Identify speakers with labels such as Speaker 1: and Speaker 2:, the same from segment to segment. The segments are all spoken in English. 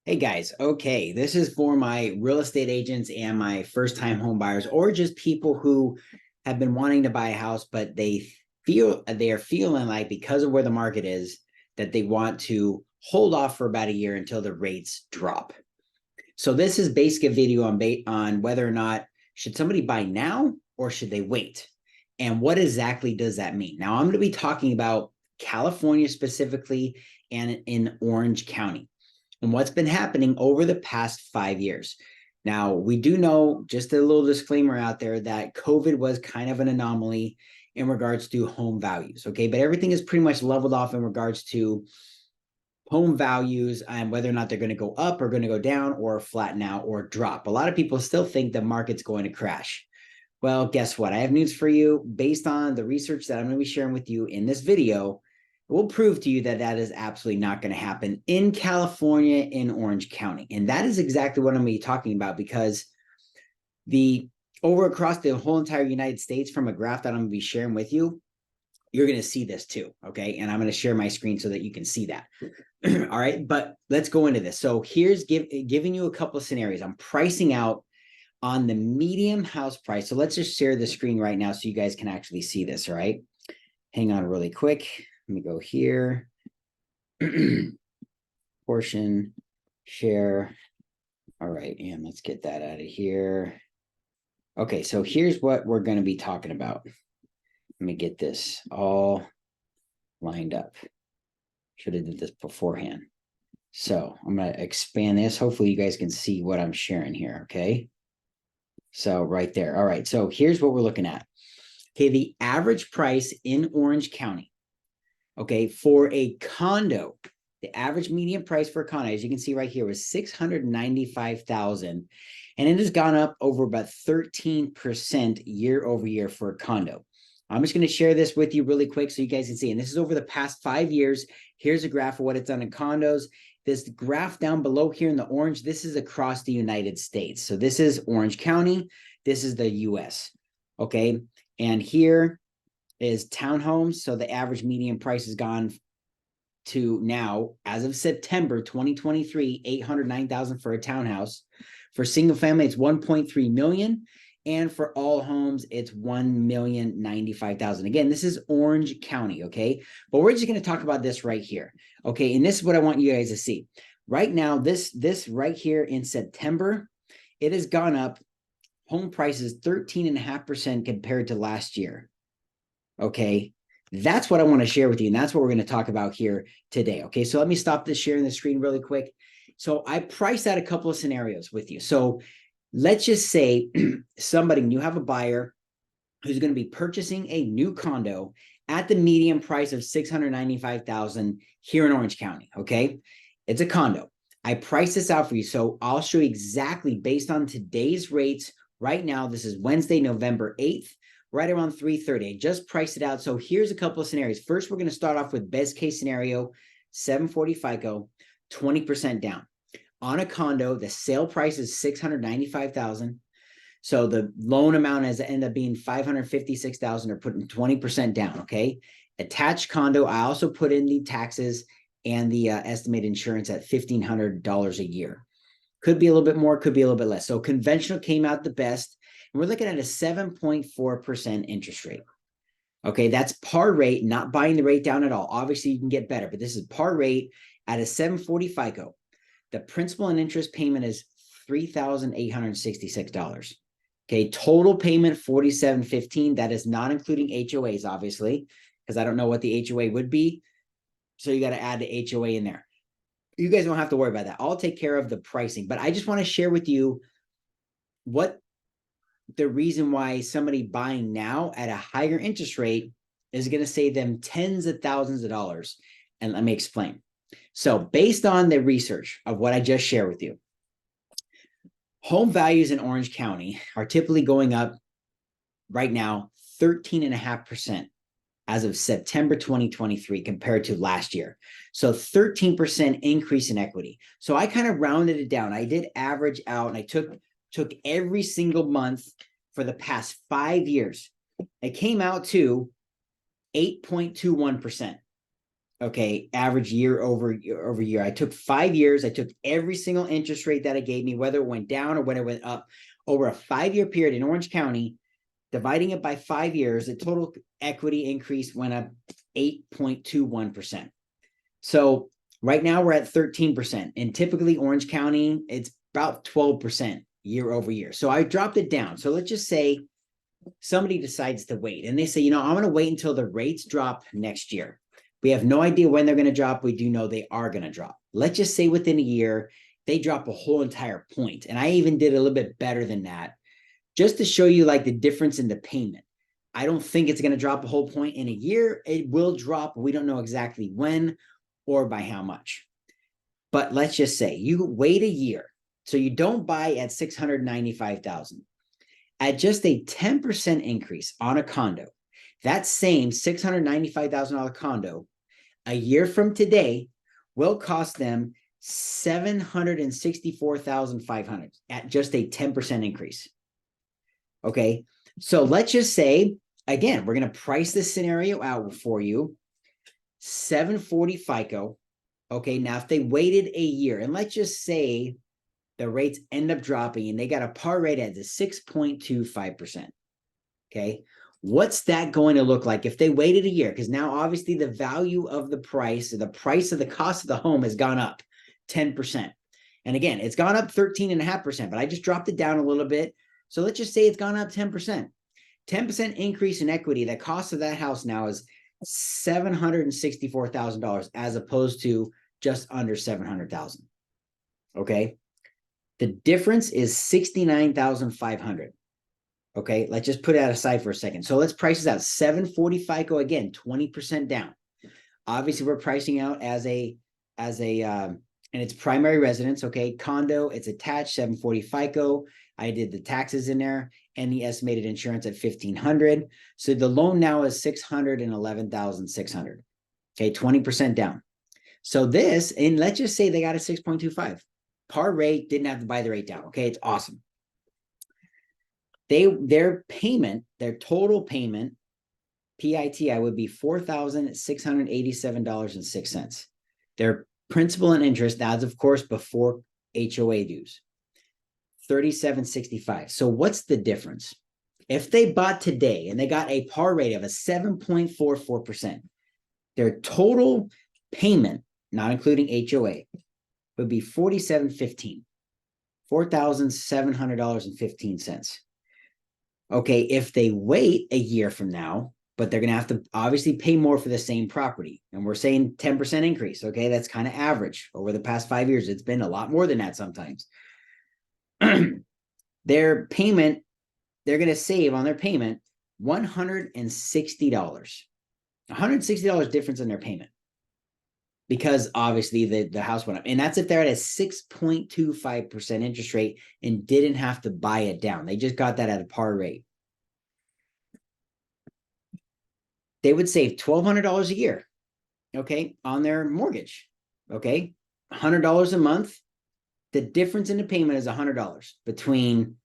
Speaker 1: Hey guys, okay, this is for my real estate agents and my first time home buyers, or just people who have been wanting to buy a house, but they're feeling like because of where the market is, that they want to hold off for about a year until the rates drop. So this is basically a video on whether or not should somebody buy now or should they wait? And what exactly does that mean? Now I'm going to be talking about California specifically and in Orange County and what's been happening over the past 5 years. Now, we do know, just a little disclaimer out there, that COVID was kind of an anomaly in regards to home values. Okay. But everything is pretty much leveled off in regards to home values and whether or not they're going to go up or going to go down or flatten out or drop. A lot of people still think the market's going to crash. Well, guess what? I have news for you. Based on the research that I'm going to be sharing with you in this video, it will prove to you that that is absolutely not going to happen in California, in Orange County. And that is exactly what I'm going to be talking about, because the over across the whole entire United States, from a graph that I'm going to be sharing with you, you're going to see this too. Okay. And I'm going to share my screen so that you can see that. All right. But let's go into this. So here's giving you a couple of scenarios. I'm pricing out on the medium house price. So let's just share the screen right now so you guys can actually see this. All right. Hang on really quick. Let me go here. Portion, share. All right. And let's get that out of here. Okay. So here's what we're going to be talking about. Let me get this all lined up. Should have did this beforehand. So I'm going to expand this. Hopefully you guys can see what I'm sharing here. Okay. So right there. All right. So here's what we're looking at. Okay. The average price in Orange County, okay, for a condo, the average median price for a condo, as you can see right here, was $695,000. And it has gone up over about 13% year over year for a condo. I'm just going to share this with you really quick so you guys can see. And this is over the past 5 years. Here's a graph of what it's done in condos. This graph down below here in the orange, this is across the United States. So this is Orange County. This is the US. Okay. And here is townhomes. So the average median price has gone to now, as of September 2023, 809,000 for a townhouse. For single family, it's 1.3 million. And for all homes, it's 1,095,000. Again, this is Orange County, okay? But we're just going to talk about this right here, okay? And this is what I want you guys to see. Right now, this right here in September, it has gone up, home prices 13.5% compared to last year, okay? That's what I want to share with you, and that's what we're going to talk about here today, okay? So let me stop this sharing the screen really quick. So I priced out a couple of scenarios with you. So let's just say you have a buyer who's going to be purchasing a new condo at the median price of $695,000 here in Orange County. Okay. It's a condo. I priced this out for you. So I'll show you exactly based on today's rates right now. This is Wednesday, November 8th, right around 3:30. I just priced it out. So here's a couple of scenarios. First, we're going to start off with best case scenario, 740 FICO, 20% down. On a condo, the sale price is $695,000. So the loan amount has ended up being $556,000, or putting 20% down. Okay. Attached condo, I also put in the taxes and the estimated insurance at $1,500 a year. Could be a little bit more, could be a little bit less. So conventional came out the best. And we're looking at a 7.4% interest rate. Okay. That's par rate, not buying the rate down at all. Obviously, you can get better, but this is par rate at a 740 FICO. The principal and interest payment is $3,866. Okay, total payment $4,715. That is not including HOAs, obviously, because I don't know what the HOA would be. So you got to add the HOA in there. You guys don't have to worry about that. I'll take care of the pricing, but I just want to share with you what the reason why somebody buying now at a higher interest rate is going to save them tens of thousands of dollars. And let me explain. So based on the research of what I just shared with you, home values in Orange County are typically going up right now 13.5% as of September 2023 compared to last year. So 13% increase in equity. So I kind of rounded it down. I did average out, and I took every single month for the past 5 years. It came out to 8.21%. Okay, average year over year. I took 5 years. I took every single interest rate that it gave me, whether it went down or when it went up, over a 5-year period in Orange County, dividing it by 5 years, the total equity increase went up 8.21%. So right now we're at 13%. And typically Orange County, it's about 12% year over year. So I dropped it down. So let's just say somebody decides to wait and they say, I'm going to wait until the rates drop next year. We have no idea when they're going to drop. We do know they are going to drop. Let's just say within a year, they drop a whole entire point. And I even did a little bit better than that, just to show you like the difference in the payment. I don't think it's going to drop a whole point in a year. It will drop. We don't know exactly when or by how much. But let's just say you wait a year. So you don't buy at $695,000. At just a 10% increase on a condo, that same $695,000 condo a year from today will cost them $764,500 at just a 10% increase. Okay, so let's just say, again, we're going to price this scenario out for you. 740 FICO. Okay, now if they waited a year, and let's just say the rates end up dropping and they got a par rate at the 6.25%. Okay, what's that going to look like if they waited a year? Because now obviously the value of the price of the cost of the home has gone up 10%. And again, it's gone up 13.5%, but I just dropped it down a little bit. So let's just say it's gone up 10%. 10% increase in equity. The cost of that house now is $764,000 as opposed to just under $700,000. Okay. The difference is $69,500. Okay, let's just put that aside for a second. So let's price this out. 740 FICO, again, 20% down. Obviously, we're pricing out as a and it's primary residence. Okay, condo, it's attached, 740 FICO. I did the taxes in there and the estimated insurance at $1,500. So the loan now is $611,600. Okay, 20% down. So this, and let's just say they got a 6.25. Par rate, didn't have to buy the rate down. Okay, it's awesome. Their total payment, PITI, would be $4,687.06. Their principal and interest, that's of course before HOA dues, $37.65. So what's the difference? If they bought today and they got a par rate of a 7.44%, their total payment, not including HOA, would be $4,715, $4,700.15. Okay, if they wait a year from now, but they're going to have to obviously pay more for the same property, and we're saying 10% increase. Okay, that's kind of average over the past 5 years. It's been a lot more than that sometimes. Their payment, they're going to save on their payment $160. $160 difference in their payment, because obviously the house went up. And that's if they're at a 6.25% interest rate and didn't have to buy it down. They just got that at a par rate. They would save $1,200 a year, okay, on their mortgage, okay? $100 a month. The difference in the payment is $100 between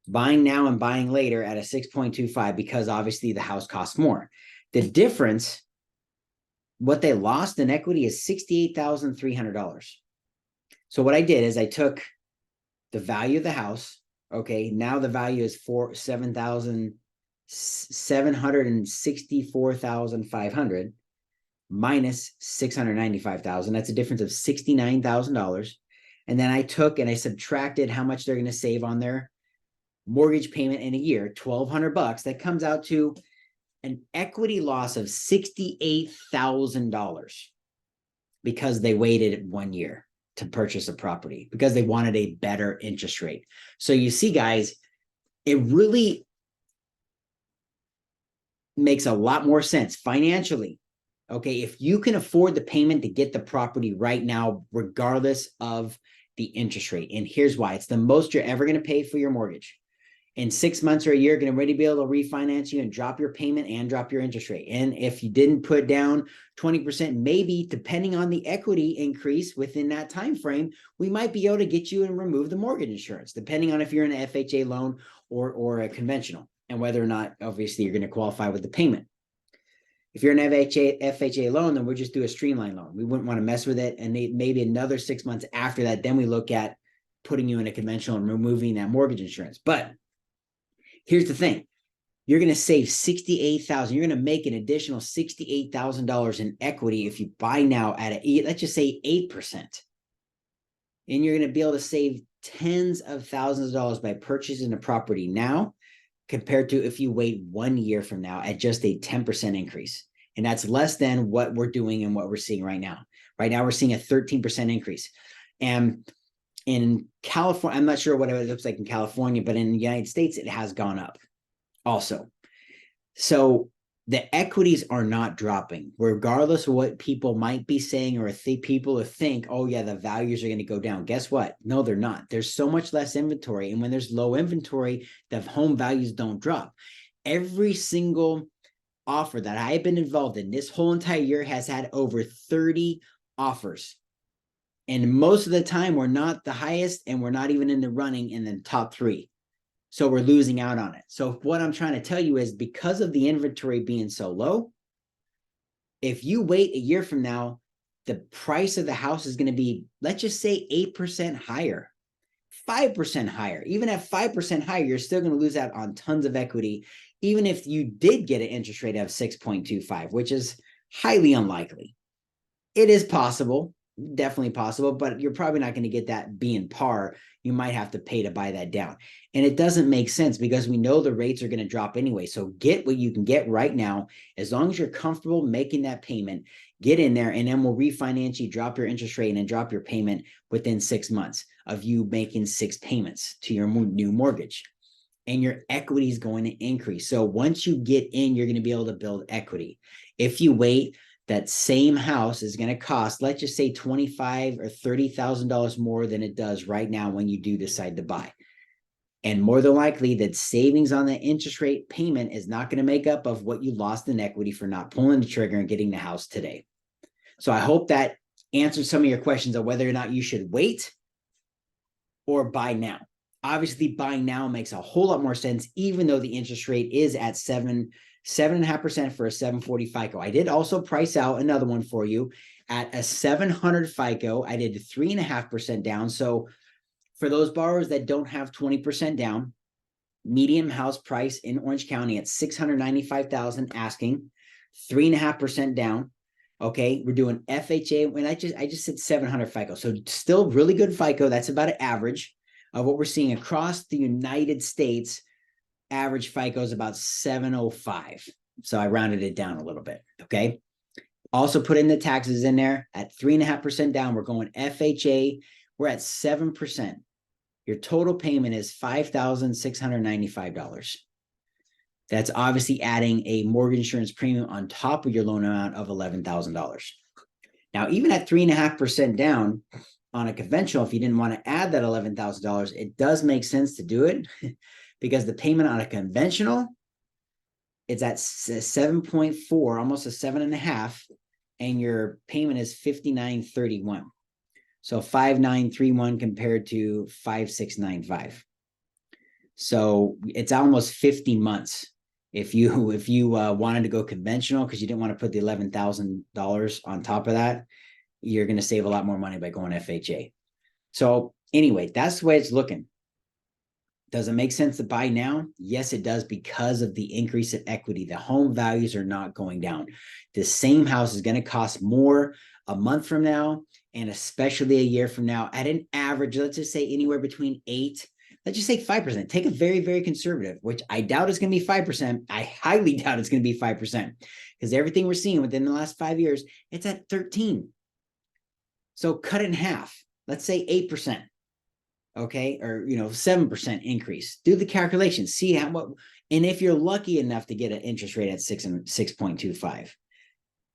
Speaker 1: buying now and buying later at a 6.25, because obviously the house costs more. The difference, what they lost in equity, is $68,300. So what I did is I took the value of the house. Okay, now the value is $764,500 minus $695,000. That's a difference of $69,000. And then I took and I subtracted how much they're going to save on their mortgage payment in a year, $1,200. That comes out to an equity loss of $68,000 because they waited 1 year to purchase a property, because they wanted a better interest rate. So you see, guys, it really makes a lot more sense financially. Okay, if you can afford the payment to get the property right now, regardless of the interest rate. And here's why: it's the most you're ever going to pay for your mortgage. In 6 months or a year, you're going to be able to refinance you and drop your payment and drop your interest rate. And if you didn't put down 20%, maybe depending on the equity increase within that time frame, we might be able to get you and remove the mortgage insurance, depending on if you're in an FHA loan or a conventional, and whether or not obviously you're going to qualify with the payment. If you're an FHA loan, then we'll just do a streamline loan. We wouldn't want to mess with it. And maybe another 6 months after that, then we look at putting you in a conventional and removing that mortgage insurance. But here's the thing. You're going to save $68,000. You're going to make an additional $68,000 in equity if you buy now at let's just say 8%. And you're going to be able to save tens of thousands of dollars by purchasing a property now compared to if you wait 1 year from now at just a 10% increase. And that's less than what we're doing and what we're seeing right now. Right now, we're seeing a 13% increase. And in California, I'm not sure what it looks like in California, but in the United States, it has gone up also. So the equities are not dropping, regardless of what people might be saying, or if people think, oh yeah, the values are going to go down. Guess what? No, they're not. There's so much less inventory. And when there's low inventory, the home values don't drop. Every single offer that I've been involved in this whole entire year has had over 30 offers. And most of the time, we're not the highest, and we're not even in the running in the top 3. So we're losing out on it. So what I'm trying to tell you is, because of the inventory being so low, if you wait a year from now, the price of the house is going to be, let's just say 8% higher, 5% higher. Even at 5% higher, you're still going to lose out on tons of equity, even if you did get an interest rate of 6.25, which is highly unlikely. It is possible, definitely possible, but you're probably not going to get that being par. You might have to pay to buy that down. And it doesn't make sense, because we know the rates are going to drop anyway. So get what you can get right now. As long as you're comfortable making that payment, get in there, and then we'll refinance you, drop your interest rate, and then drop your payment within 6 months of you making 6 payments to your new mortgage. And your equity is going to increase. So once you get in, you're going to be able to build equity. If you wait, that same house is going to cost, let's just say $25,000 or $30,000 more than it does right now when you do decide to buy. And more than likely, that savings on the interest rate payment is not going to make up of what you lost in equity for not pulling the trigger and getting the house today. So I hope that answers some of your questions on whether or not you should wait or buy now. Obviously, buying now makes a whole lot more sense, even though the interest rate is at 7.5% for a 740 FICO. I did also price out another one for you at a 700 FICO. I did 3.5% down. So for those borrowers that don't have 20% down, median house price in Orange County at $695,000 asking, 3.5% down. Okay, we're doing FHA. When I just said 700 FICO, so still really good FICO. That's about an average of what we're seeing across the United States. Average FICO is about 705. So I rounded it down a little bit. Okay. Also put in the taxes in there at 3.5% down. We're going FHA. We're at 7%. Your total payment is $5,695. That's obviously adding a mortgage insurance premium on top of your loan amount of $11,000. Now, even at 3.5% down on a conventional, if you didn't want to add that $11,000, it does make sense to do it, because the payment on a conventional, it's at 7.4, almost a 7.5, and your payment is $59.31. So $5,931 compared to $5,695. So it's almost 50 months. If you wanted to go conventional because you didn't want to put the $11,000 on top of that, you're going to save a lot more money by going FHA. So anyway, that's the way it's looking. Does it make sense to buy now? Yes, it does, because of the increase in equity. The home values are not going down. The same house is going to cost more a month from now, and especially a year from now, at an average, let's just say anywhere between 8%. Let's just say 5%. Take a very, very conservative, which I doubt is going to be 5%. I highly doubt it's going to be 5%, because everything we're seeing within the last 5 years, it's at 13%. So cut it in half. Let's say 8%. Okay, or 7% increase. Do the calculations. See what, and if you're lucky enough to get an interest rate at 6.25,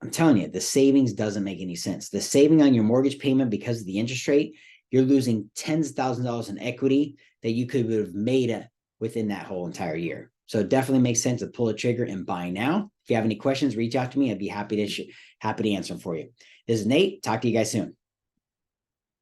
Speaker 1: I'm telling you, the savings doesn't make any sense. The saving on your mortgage payment, because of the interest rate, you're losing tens of thousands of dollars in equity that you could have made within that whole entire year. So it definitely makes sense to pull a trigger and buy now. If you have any questions, reach out to me. I'd be happy to answer them for you. This is Nate. Talk to you guys soon.